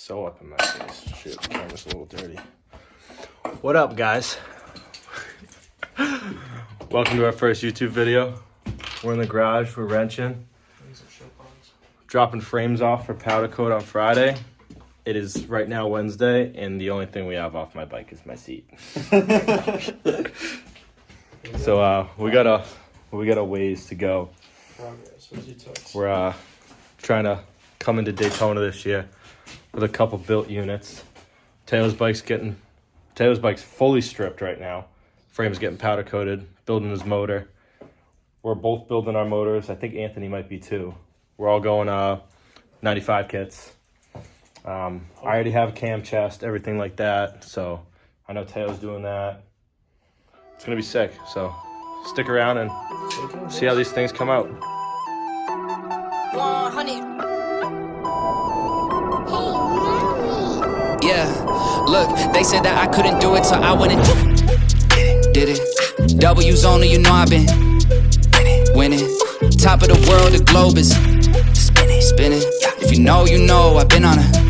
So up in my face. Shit, camera's a little dirty. What up, guys? Welcome to our first YouTube video. We're in the garage, we're wrenching. Dropping frames off for powder coat on Friday. It is right now Wednesday, and the only thing we have off my bike is my seat. So we got a ways to go. We're trying to come into Daytona this year with a couple built units. Taylor's bike's fully stripped right now. Frame's getting powder coated, building his motor. We're both building our motors. I think Anthony might be too. We're all going 95 kits. I already have a cam chest, everything like that. So I know Taylor's doing that. It's gonna be sick. So stick around and see how these things come out. 100. Yeah, look, they said that I couldn't do it, so I went and did it. W's only, you know I've been winning. Top of the world, the globe is spinning. If you know, you know I've been on a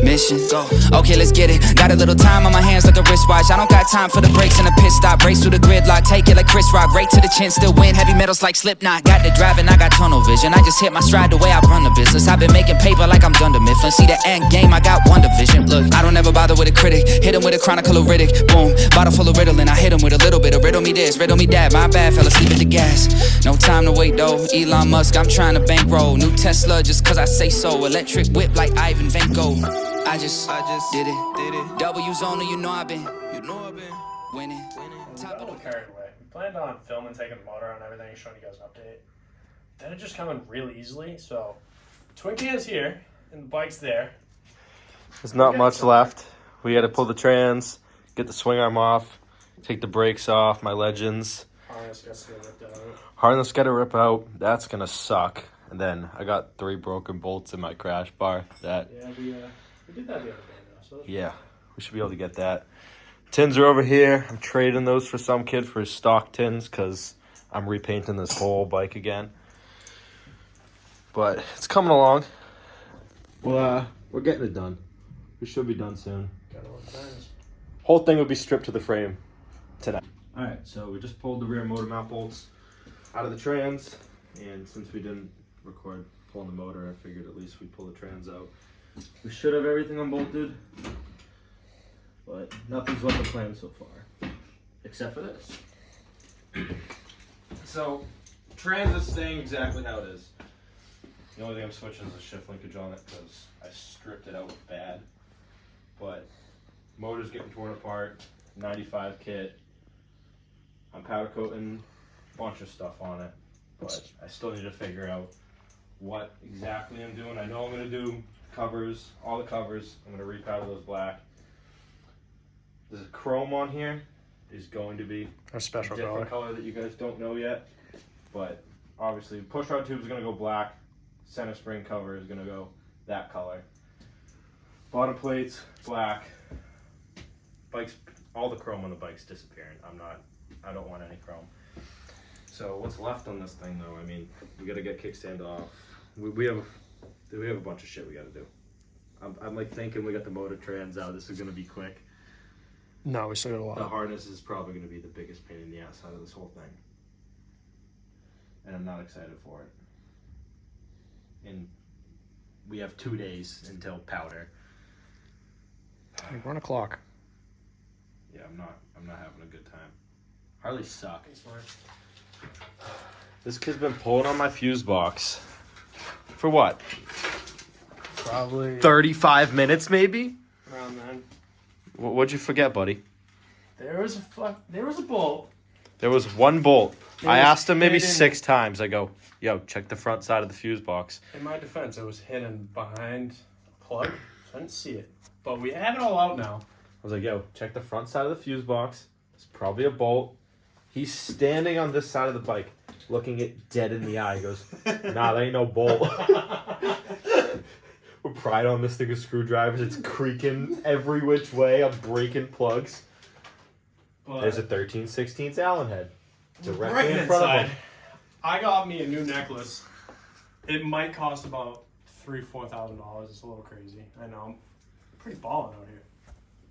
mission. Go. Okay, let's get it. Got a little time on my hands like a wristwatch. I don't got time for the brakes and the pit stop. Race through the gridlock, take it like Chris Rock. Right to the chin, still win. Heavy metals like Slipknot. Got the driving, I got tunnel vision. I just hit my stride the way I run the business. I've been making paper like I'm Dunder Mifflin. See the end game, I got one division. Look, I don't ever bother with a critic. Hit him with a chronicle of Riddick. Boom, bottle full of Ritalin. I hit him with a little bit of riddle me this, riddle me that. My bad, fell asleep at the gas. No time to wait though. Elon Musk, I'm trying to bankroll. New Tesla just cause I say so. Electric whip like Ivan Van Gogh. I just did it. W's only, you know I've been winning. Top of the carried away. We planned on filming, taking the motor out and everything, showing you guys an update. Then it just coming really easily. So twin cam's here and the bike's there. There's not much left. We got to pull the trans, get the swing arm off, take the brakes off, my Legends. Harness got to rip out. Harness got to rip out. That's going to suck. And then I got 3 broken bolts in my crash bar. That. Yeah, we did that the other day though. So yeah, we should be able to get that. Tins are over here. I'm trading those for some kid for his stock tins because I'm repainting this whole bike again. But it's coming along. Well, we're getting it done. We should be done soon. got all the tires. Whole thing will be stripped to the frame tonight. All right, so we just pulled the rear motor mount bolts out of the trans, and since we didn't record pulling the motor, I figured at least we'd pull the trans out. We should have everything unbolted, but nothing's went the plan so far, except for this. So, trans is staying exactly how it is. The only thing I'm switching is the shift linkage on it because I stripped it out bad. But motor's getting torn apart, 95 kit. I'm powder coating a bunch of stuff on it, but I still need to figure out what exactly I'm doing. I know I'm going to do covers, all the covers. I'm going to repowder those black. There's a chrome on here. Is going to be A special a different color that you guys don't know yet. But obviously, push rod tube is going to go black. Center spring cover is going to go that color. Bottom plates, black. Bikes, all the chrome on the bike's disappearing. I don't want any chrome. So what's left on this thing though? I mean, we got to get kickstand off. We have a bunch of shit we got to do. I'm like thinking we got the motor trans out. This is going to be quick. No, we still got a lot. The harness is probably going to be the biggest pain in the ass out of this whole thing. And I'm not excited for it. And we have 2 days until powder. We're on a clock. Yeah, I'm not having a good time. Harley suck. This kid's been pulling on my fuse box. For what? Probably 35 minutes maybe? around then. What'd you forget, buddy? There was a bolt. There was one bolt. I asked him maybe hidden. 6 times. I go, yo, check the front side of the fuse box. In my defense, it was hidden behind a plug. So I didn't see it. But we have it all out now. I was like, yo, check the front side of the fuse box. It's probably a bolt. He's standing on this side of the bike, looking it dead in the eye. He goes, nah, that ain't no bolt. We're pried on this thing with screwdrivers. It's creaking every which way. I'm breaking plugs. But There's a 13/16 Allen head. Directly right in front of inside, him. I got me a new necklace. It might cost about $4,000. It's a little crazy. I know. I'm pretty balling out here.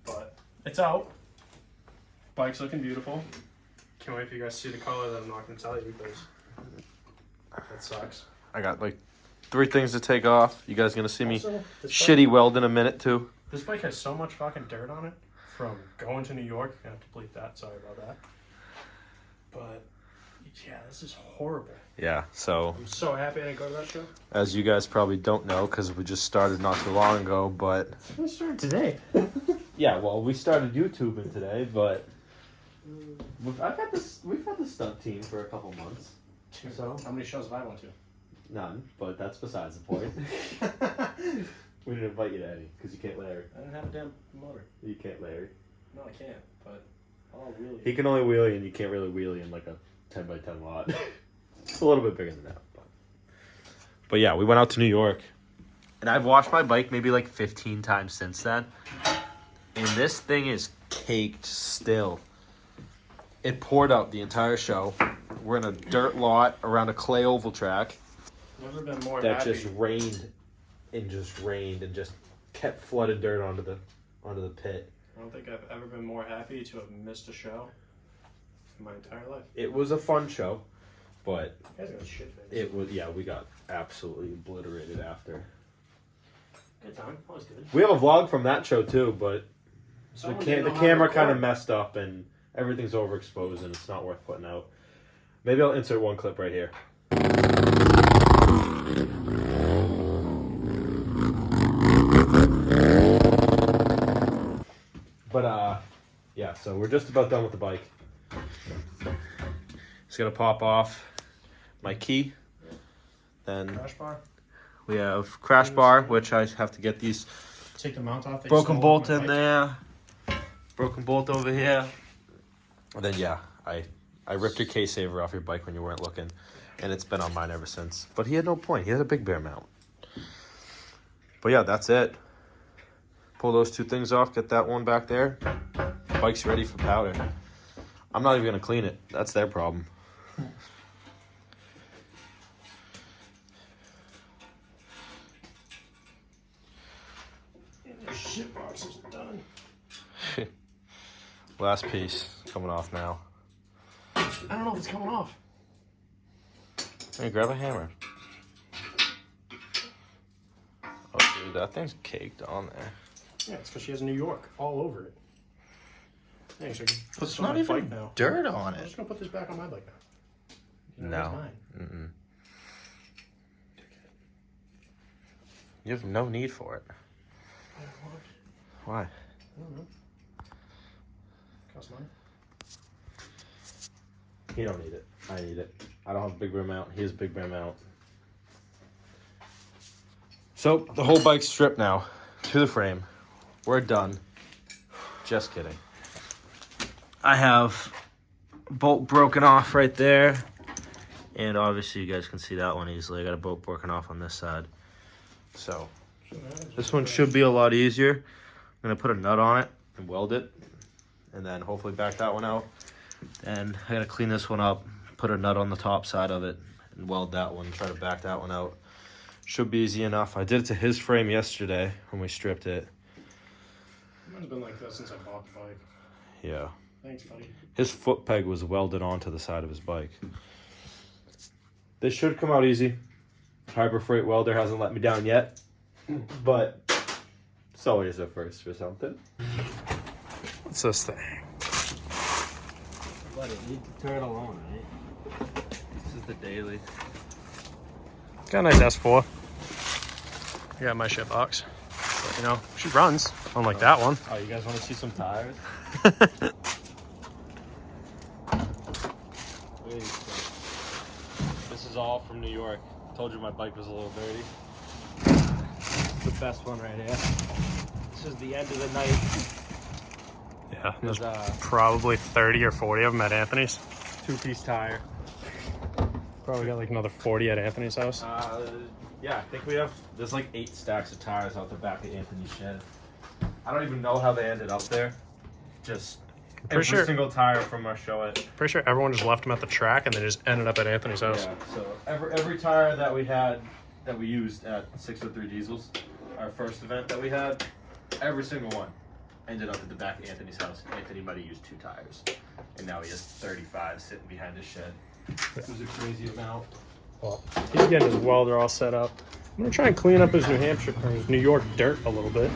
But it's out. Bike's looking beautiful. Can't wait for you guys to see the color that I'm not going to tell you because that sucks. I got like 3 things to take off. You guys gonna see me Also, this shitty weld in a minute too. This bike has so much fucking dirt on it from going to New York. I have to bleep that. Sorry about that. But yeah, this is horrible. Yeah, so I'm so happy I didn't go to that show. as you guys probably don't know, because we just started not too long ago, but I started today. yeah, well, we started YouTubing today, but we've had the stunt team for a couple months. So How many shows have I went to? none, but that's besides the point. We didn't invite you to any because you can't Larry. I didn't have a damn motor. You can't Larry. No, I can't. But I'll wheelie. He can only wheelie, and you can't really wheelie in like a 10x10 lot. It's a little bit bigger than that. But yeah, we went out to New York. And I've washed my bike maybe like 15 times since then. And this thing is caked still. It poured out the entire show. We're in a dirt lot around a clay oval track. Never been more That happy. just rained and just kept flooded dirt onto the pit. I don't think I've ever been more happy to have missed a show in my entire life. It was a fun show, but You guys got shit face. it was, yeah, we got absolutely obliterated after. Good time. Always good. We have a vlog from that show too, but Someone the didn't know how to camera kind of record. messed up and everything's overexposed and it's not worth putting out. Maybe I'll insert one clip right here. But yeah, so we're just about done with the bike. Just gonna pop off my key. Then Crash bar. we have crash bar, which I have to get these Take the mount off. They broken stole bolt my in bike. there, broken bolt over here. And then yeah, I ripped your case saver off your bike when you weren't looking, and it's been on mine ever since. But he had no point. He had a big bear mount. But yeah, that's it. Pull those 2 things off. Get that one back there. Bike's ready for powder. I'm not even gonna clean it. That's their problem. The shit box is done. Last piece coming off now. I don't know if it's coming off. Hey, grab a hammer. Oh, dude, that thing's caked on there. Yeah, it's because she has New York all over it. Hey, so I can put this It's on not my even bike now. dirt on I'm it. just gonna put this back on my bike now. You know, No. it's mine. You have no need for it. I don't want it. Why? I don't know. Costs money. You don't need it. I need it. I don't have a big rear mount. He has a big rear mount. So, the whole bike's stripped now to the frame. We're done. Just kidding. I have bolt broken off right there. And obviously you guys can see that one easily. I got a bolt broken off on this side. So, this one should be a lot easier. I'm going to put a nut on it and weld it. And then hopefully back that one out. And I gotta clean this one up, put a nut on the top side of it, and weld that one, try to back that one out. Should be easy enough. I did it to his frame yesterday when we stripped it. Mine's been like this since I bought the bike. Yeah. Thanks, buddy. His foot peg was welded onto the side of his bike. This should come out easy. Harbor Freight welder hasn't let me down yet, but it's always a first for something. What's this thing? Buddy, leave the turtle alone, right? This is the daily. Got a nice S4. I got my shit box. But, you know, she runs. Unlike that one. Oh, you guys want to see some tires? Wait, this is all from New York. Told you my bike was a little dirty. The best one right here. This is the end of the night. Yeah, there's There's a probably 30 or 40 of them at Anthony's. 2-piece tire. Probably got like another 40 at Anthony's house. Yeah, I think we have, there's like 8 stacks of tires out the back of Anthony's shed. I don't even know how they ended up there. Just every sure- single tire from our show at. Pretty sure everyone just left them at the track and they just ended up at Anthony's house. Yeah, so every tire that we had that we used at 603 Diesels, our first event that we had, every single one ended up at the back of Anthony's house. Anthony might have used 2 tires, and now he has 35 sitting behind his shed. This is a crazy amount. Well, he's getting his welder all set up. I'm gonna try and clean up his New Hampshire or his New York dirt a little bit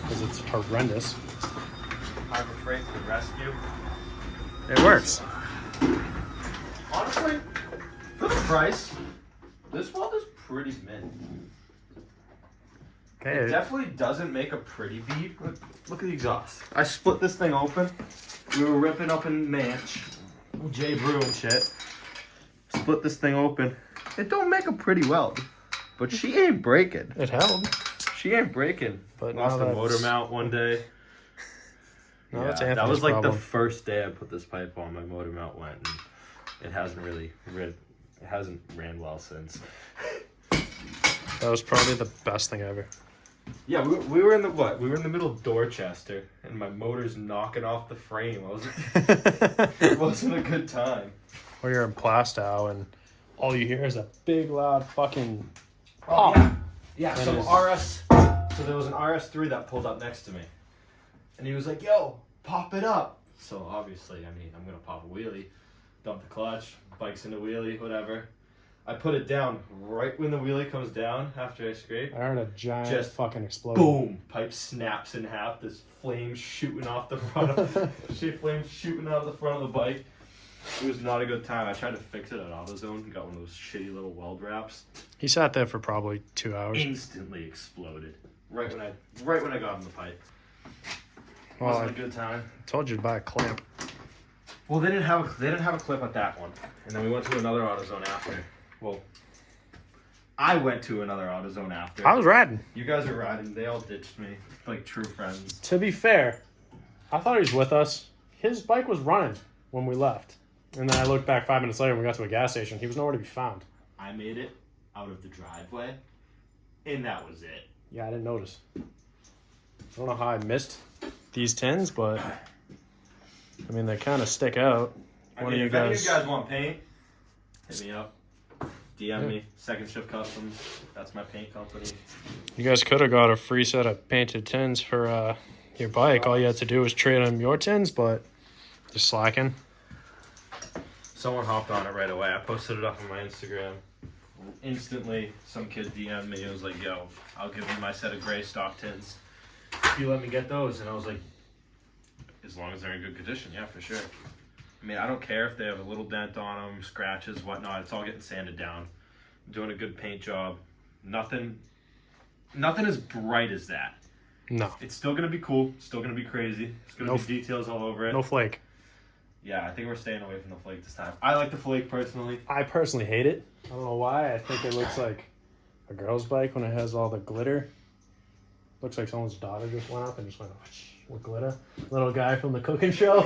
because it's horrendous. Harbor Freight to the rescue. It works. Honestly, for the price, this welder's pretty mint. Okay. It definitely doesn't make a pretty bead. Look at the exhaust. I split this thing open. We were ripping up in Manch, J Brew and shit. Split this thing open. It don't make a pretty weld, but she ain't breaking. It held. She ain't breaking. But lost now the that's- motor mount one day. No, Yeah, that's that Anthony's was like problem. the first day I put this pipe on. My motor mount went, and it hasn't ran well since. That was probably the best thing ever. Yeah, we were in the what? We were in the middle of Dorchester, and my motor's knocking off the frame. It wasn't a good time. Or you're in Plastow and all you hear is a big loud fucking Oh, yeah. And So it is- So there was an RS3 that pulled up next to me, and he was like, "Yo, pop it up." So obviously, I mean, I'm gonna pop a wheelie, dump the clutch, bike's in the wheelie, whatever. I put it down right when the wheelie comes down after I scrape. I heard a giant Just fucking explosion. Boom! Pipe snaps in half. There's flames shooting off the front of flames shooting out of the front of the bike. It was not a good time. I tried to fix it at AutoZone and got one of those shitty little weld wraps. He sat there for probably 2 hours. Instantly exploded. Right when I got in the pipe. Well, Wasn't I a good time. told you to buy a clamp. Well, they didn't have a clip at that one, and then we went to another AutoZone after. Well, I went to another AutoZone after. I was riding. You guys were riding. They all ditched me like true friends. To be fair, I thought he was with us. His bike was running when we left. And then I looked back 5 minutes later and we got to a gas station. He was nowhere to be found. I made it out of the driveway, and that was it. Yeah, I didn't notice. I don't know how I missed these tins, but I mean, they kind of stick out. If any of you guys want paint, hit me up. DM me. Second Shift Customs. That's my paint company. You guys could have got a free set of painted tins for your bike. All you had to do was trade them your tins, but you're slacking. Someone hopped on it right away. I posted it up on my Instagram. Instantly, some kid DM'd me. It was like, "Yo, I'll give you my set of gray stock tins if you let me get those." And I was like, "As long as they're in good condition, yeah, for sure." I mean, I don't care if they have a little dent on them, scratches, whatnot. It's all getting sanded down. I'm doing a good paint job. Nothing as bright as that. No. It's still gonna be cool. Still gonna be crazy. It's gonna be details all over it. No flake. Yeah, I think we're staying away from the flake this time. I like the flake personally. I personally hate it. I don't know why. I think it looks like a girl's bike when it has all the glitter. Looks like someone's daughter just went up and just went with glitter. Little guy from the cooking show.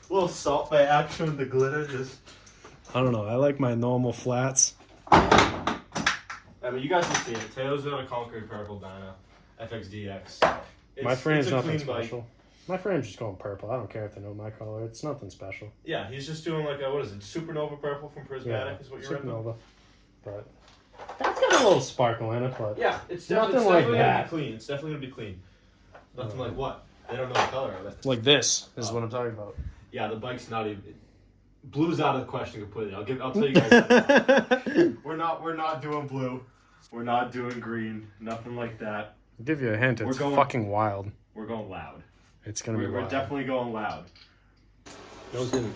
Little salt by action, the glitter just. I don't know. I like my normal flats. I mean, you guys can see it. Taylor's on a concrete purple Dyna FXDX. My frame's it's a nothing clean bike. special. My frame's just going purple. I don't care if they know my color. It's nothing special. Yeah, he's just doing like a, what is it, Supernova purple from Prismatic is what you're ripping? Supernova. But that's got a little sparkle in it, but Yeah, it's Nothing definitely, like gonna that. be clean. It's definitely gonna be clean. Nothing like what? They don't know the color of it. like this is what I'm talking about. Yeah, the bike's not even. Blue's out of the question completely. I'll tell you guys that. We're not doing blue. We're not doing green. Nothing like that. I'll give you a hint. It's going- fucking wild. We're going loud. It's gonna be We're wild. definitely going loud. No kidding.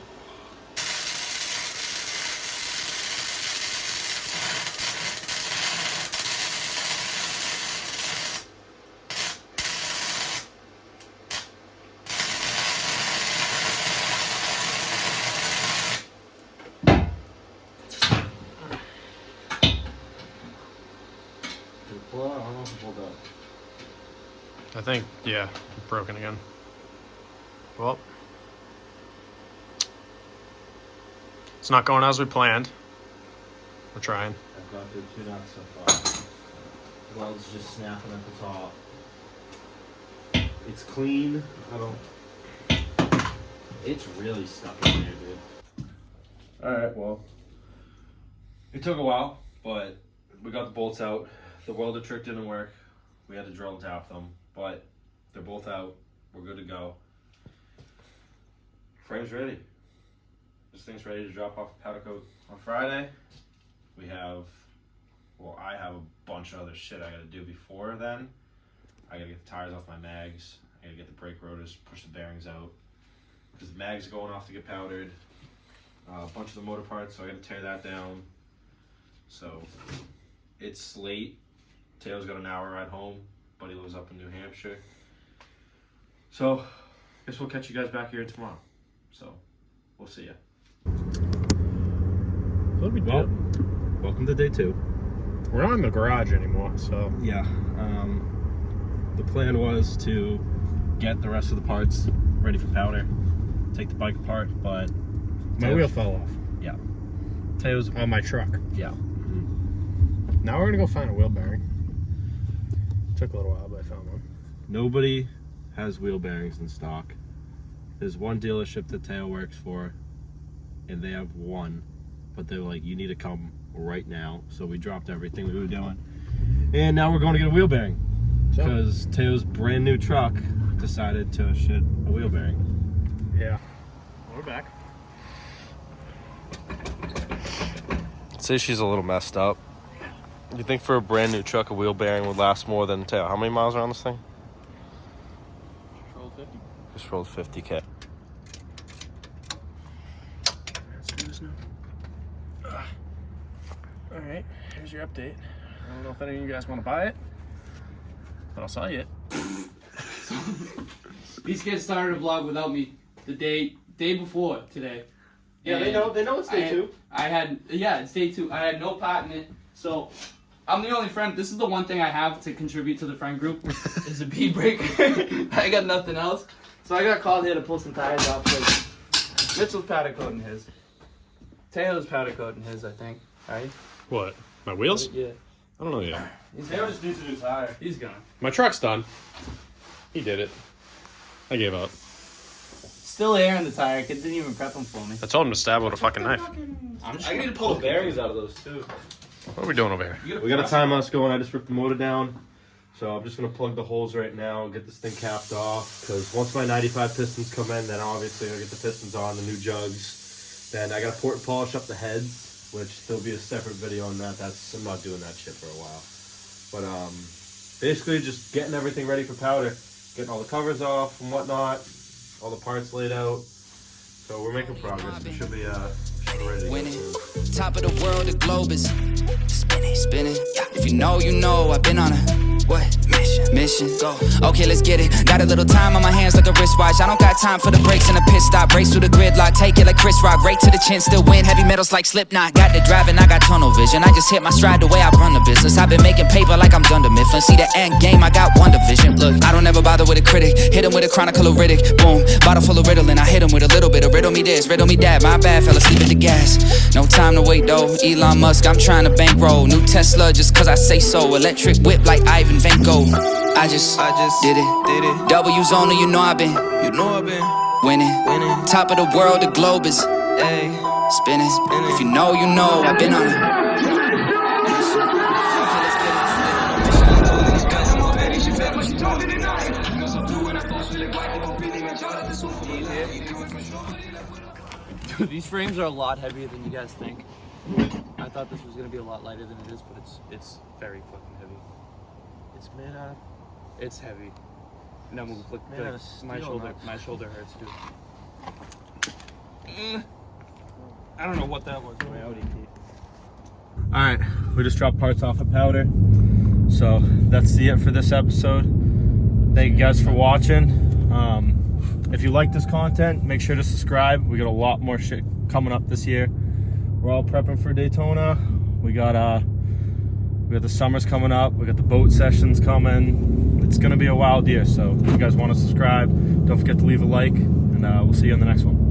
I think, yeah, broken again. Well, it's not going as we planned. We're trying. I've gone through 2 knots so far. Weld's just snapping at the top. It's clean. It's really stuck in there, dude. Alright, well. It took a while, but we got the bolts out. The welder trick didn't work. We had to drill and tap them, but they're both out. We're good to go. Frame's ready. This thing's ready to drop off powder coat on Friday. We have, well, I have a bunch of other shit I gotta do before then. I gotta get the tires off my mags. I gotta get the brake rotors, push the bearings out. Because the mags are going off to get powdered. A bunch of the motor parts, so I gotta tear that down. So, it's late. Taylor's got an hour ride home. Buddy lives up in New Hampshire. So, guess we'll catch you guys back here tomorrow. So, we'll see ya. What we do? Well, welcome to day 2. We're not in the garage anymore, so. Yeah. The plan was to get the rest of the parts ready for powder, take the bike apart, but My wheel fell off. Yeah. Taylor's on my truck. Yeah. Now we're gonna go find a wheel bearing. Took a little while, but I found one. Nobody has wheel bearings in stock. There's one dealership that Taylor works for, and they have one, but they're like, you need to come right now. So we dropped everything we were doing, and now we're going to get a wheel bearing because Taylor's brand new truck decided to shit a wheel bearing. Yeah. We're back. I'd say she's a little messed up. You think for a brand new truck, a wheel bearing would last more than Taylor? How many miles are on this thing? Rolled 50. Just rolled 50K. Let's do this now. Alright, here's your update. I don't know if any of you guys want to buy it, but I'll sell you it. These kids started a vlog without me the day before today. Yeah, And they know it's day 2. It's day 2. I had no part in it, so I'm the only friend. This is the one thing I have to contribute to the friend group is a bead breaker. I got nothing else, so I got called here to pull some tires off. Because Mitchell's powder coating his, Taylor's powder coating his, I think. Right? What? My wheels? Yeah. I don't know yet. Taylor just needs a new tire. He's gone. My truck's done. He did it. I gave up. Still air in the tire. Kid didn't even prep them for me. I told him to stab with a fucking knife. I need to pull The bearings out of those too. What are we doing over here? We got a time mouse going. I just ripped the motor down. So I'm just going to plug the holes right now, get this thing capped off. Because once my 95 pistons come in, then obviously I'll get the pistons on, the new jugs. Then I got to port and polish up the heads, which there'll be a separate video on that. I'm not doing that shit for a while. But basically just getting everything ready for powder. Getting all the covers off and whatnot. All the parts laid out. So we're making progress. We should be ready to Winning. go soon. Top of the world, the globe is spinning. If you know, you know. I've been on a mission. Go. Okay, let's get it. Got a little time on my hands like a wristwatch. I don't got time for the breaks and the pit stop. Race through the gridlock, take it like Chris Rock. Right to the chin, still win. Heavy metals like Slipknot. Got the driving, I got tunnel vision. I just hit my stride the way I run the business. I've been making paper like I'm Dunder Mifflin. See the end game, I got one division. Look, I don't ever bother with a critic. Hit him with a chronicle of Riddick. Boom, bottle full of Ritalin. I hit him with a little bit of riddle me this, riddle me that. My bad, fell asleep at the gas. No time to wait though. Elon Musk, I'm trying to bankroll. New Tesla just cause I say so. Electric whip like Ivan Van Gogh. I just did it. W's only, you know I've been winning. Top of the world, the globe is spinning. If you know, you know. I've been on Dude, these frames are a lot heavier than you guys think. I thought this was gonna be a lot lighter than it is, but it's very fucking heavy. It's made out of... It's heavy. No, look, Man, my steel shoulder hurts, dude. I don't know what that was. My Audi key. Alright, we just dropped parts off of powder. So that's it for this episode. Thank you guys for watching. If you like this content, make sure to subscribe. We got a lot more shit coming up this year. We're all prepping for Daytona. We got the summers coming up. We got the boat sessions coming. It's gonna be a wild year. So if you guys want to subscribe, don't forget to leave a like, and we'll see you on the next one.